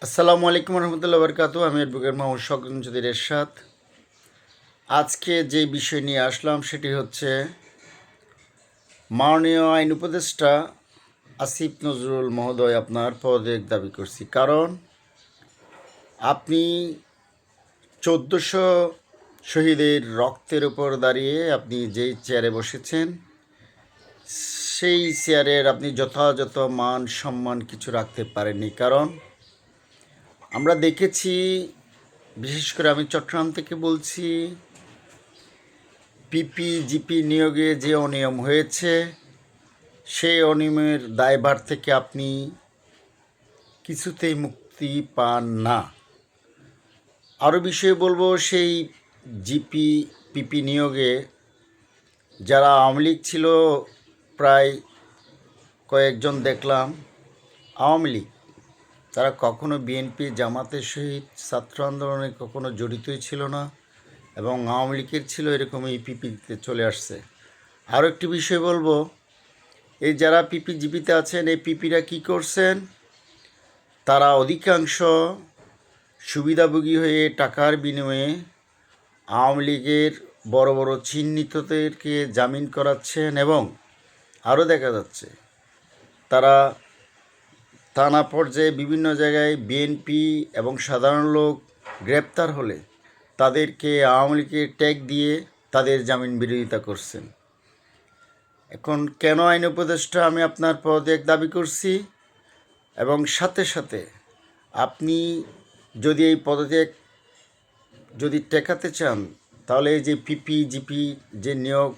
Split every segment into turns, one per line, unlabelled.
আসসালামু আলাইকুম রহমতুল্লাহ বরকাতু। আমি অ্যাডভোকেট মোহাম্মদ শওকত এরশাদ। আজকে যে বিষয় নিয়ে আসলাম সেটি হচ্ছে মাননীয় আইন উপদেষ্টা আসিফ নজরুল মহোদয় আপনার পদত্যাগ দাবি করছি। কারণ আপনি 1400 শহীদের রক্তের উপর দাঁড়িয়ে আপনি যেই চেয়ারে বসেছেন সেই চেয়ারের আপনি যথাযথ মান সম্মান কিছু রাখতে পারেননি। কারণ আমরা দেখেছি, বিশেষ করে আমি চট্টগ্রাম থেকে বলছি, পিপি জিপি নিয়োগে যে অনিয়ম হয়েছে সেই অনিয়মের দায়ভার থেকে আপনি কিছুতেই মুক্তি পান না। আরও বিষয়ে বলবো, সেই পিপি নিয়োগে যারা আওয়ামী লীগ ছিল প্রায় কয়েকজন দেখলাম আওয়ামী লীগ, তারা কখনো বিএনপি জামাতের সহিত ছাত্র আন্দোলনে কখনো জড়িতই ছিল না এবং আওয়ামী লীগের ছিল এরকম এই পিপিতে চলে আসছে। আরও একটি বিষয় বলবো, এই যারা পিপি জিপিতে আছেন এই পিপিরা কি করছেন, তারা অধিকাংশ সুবিধাভোগী হয়ে টাকার বিনিময়ে আওয়ামী লীগের বড় বড় চিহ্নিতদেরকে জামিন করাচ্ছেন এবং আরও দেখা যাচ্ছে তারা থানা পর্যায়ে বিভিন্ন জায়গায় বিএনপি এবং সাধারণ লোক গ্রেপ্তার হলে তাদেরকে আওয়ামী লীগের ট্যাগ দিয়ে তাদের জামিন বিরোধিতা করছেন। এখন কেন আইন উপদেষ্টা আমি আপনার পদত্যাগ দাবি করছি, এবং সাথে সাথে আপনি যদি এই পদত্যাগ যদি ঠেকাতে চান তাহলে এই যে পিপি জিপি যে নিয়োগ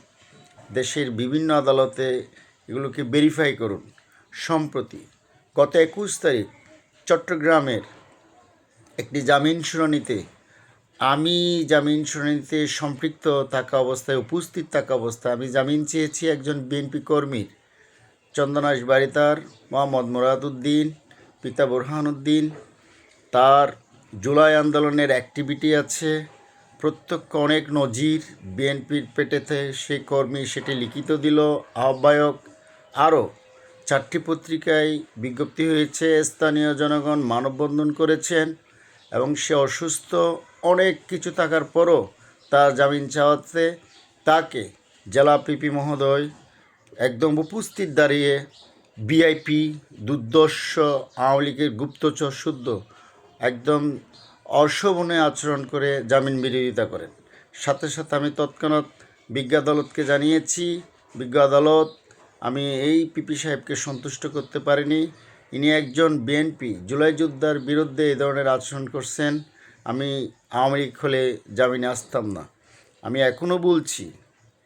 দেশের বিভিন্ন আদালতে এগুলোকে ভেরিফাই করুন। সম্প্রতি গত 21 তারিখ চট্টগ্রামের একটি জামিন শুনানিতে আমি সম্পৃক্ত থাকা অবস্থায়, উপস্থিত থাকা অবস্থায় আমি জামিন চেয়েছি একজন বিএনপি কর্মীর, চন্দনাইশ বাড়ি তার, মোহাম্মদ মুরাদ উদ্দিন, পিতা বুরহান উদ্দিন। তার জুলাই আন্দোলনের অ্যাক্টিভিটি আছে, প্রত্যক্ষ অনেক নজির, বিএনপির পেটেতে সেই কর্মী সেটি লিখিত দিল, আহ্বায়ক, আরও 4টি পত্রিকায় বিজ্ঞপ্তি হয়েছে, স্থানীয় জনগণ মানববন্ধন করেছেন এবং সে অসুস্থ অনেক কিছু থাকার পরও তার জামিন চাওয়াতে তাকে জেলা পিপি মহোদয় একদম উপস্থিত দাঁড়িয়ে ভিআইপি দুর্দর্শ আওয়ামী লীগের গুপ্তচর শুদ্ধ একদম অশোভনীয় আচরণ করে জামিন বিরোধিতা করেন। সাথে সাথে আমি তৎক্ষণাৎ বিজ্ঞ আদালতকে জানিয়েছি। বিজ্ঞ আদালত আমি এই পিপি সাহেবকে সন্তুষ্ট করতে পারিনি। ইনি একজন বিএনপি জুলাই যোদ্ধার বিরুদ্ধে এই ধরনের আচরণ করছেন। আমি আওয়ামী লীগ হলে জামিনে আসতাম না। আমি এখনও বলছি,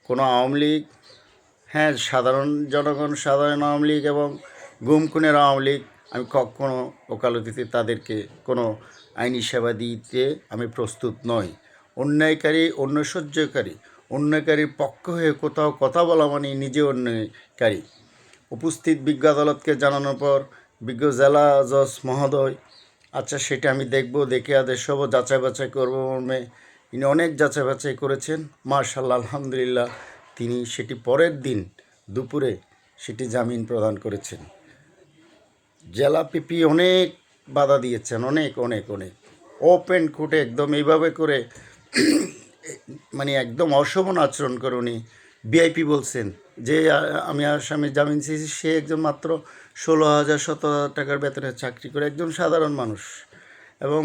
কোনো আওয়ামী লীগ, হ্যাঁ সাধারণ জনগণ, সাধারণ আওয়ামী লীগ এবং গুমখুনের আওয়ামী লীগ, আমি কখনো ওকালতিতে তাদেরকে কোনো আইনি সেবা দিতে আমি প্রস্তুত নই। অন্যায়কারী, অন্যায়কারীর পক্ষ হয়ে কোথাও কথা বলা মানে নিজে অন্যায়কারী। উপস্থিত বিজ্ঞ আদালতকে জানানোর পর বিজ্ঞ জেলা জজ মহোদয় আচ্ছা সেটা আমি দেখব, দেখে আদেশ হব, যাচাই বাছাই করবো মর্মে ইনি অনেক যাচাই বাছাই করেছেন। মাশাআল্লাহ, আলহামদুলিল্লাহ, তিনি সেটি পরের দিন দুপুরে সেটি জামিন প্রদান করেছেন। জেলা পিপি অনেক বাধা দিয়েছেন, অনেক অনেক অনেক ওপেন কোর্টে একদম এইভাবে করে মানে একদম অশোভন আচরণ করে উনি ভিআইপি বলছেন যে আমি আসামি জামিন চেয়েছি, সে একজন মাত্র 16,000-17,000 টাকার বেতনের চাকরি করে একজন সাধারণ মানুষ এবং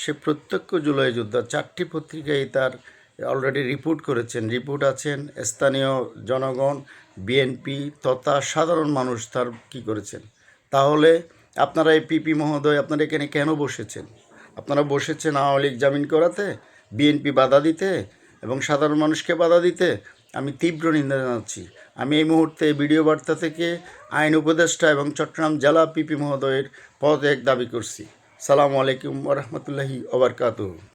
সে প্রত্যক্ষ জুলাই যোদ্ধা। 4টি পত্রিকায় তার অলরেডি রিপোর্ট করেছেন, রিপোর্ট আছেন, স্থানীয় জনগণ, বিএনপি তথা সাধারণ মানুষ তার কী করেছেন। তাহলে আপনারা এই পিপি মহোদয় আপনারা এখানে কেন বসেছেন? আপনারা বসেছেন আওয়ামী লীগ জামিন করাতে, বিএনপি বাধা দিতে এবং সাধারণ মানুষকে বাধা দিতে। আমি তীব্র নিন্দা জানাচ্ছি। আমি এই মুহূর্তে ভিডিও বার্তা থেকে আইন উপদেষ্টা এবং চট্টগ্রাম জেলা পিপি মহোদয়ের পদত্যাগ দাবি করছি। সালামু আলাইকুম ওয়া রাহমাতুল্লাহি ওয়া বারাকাতুহু।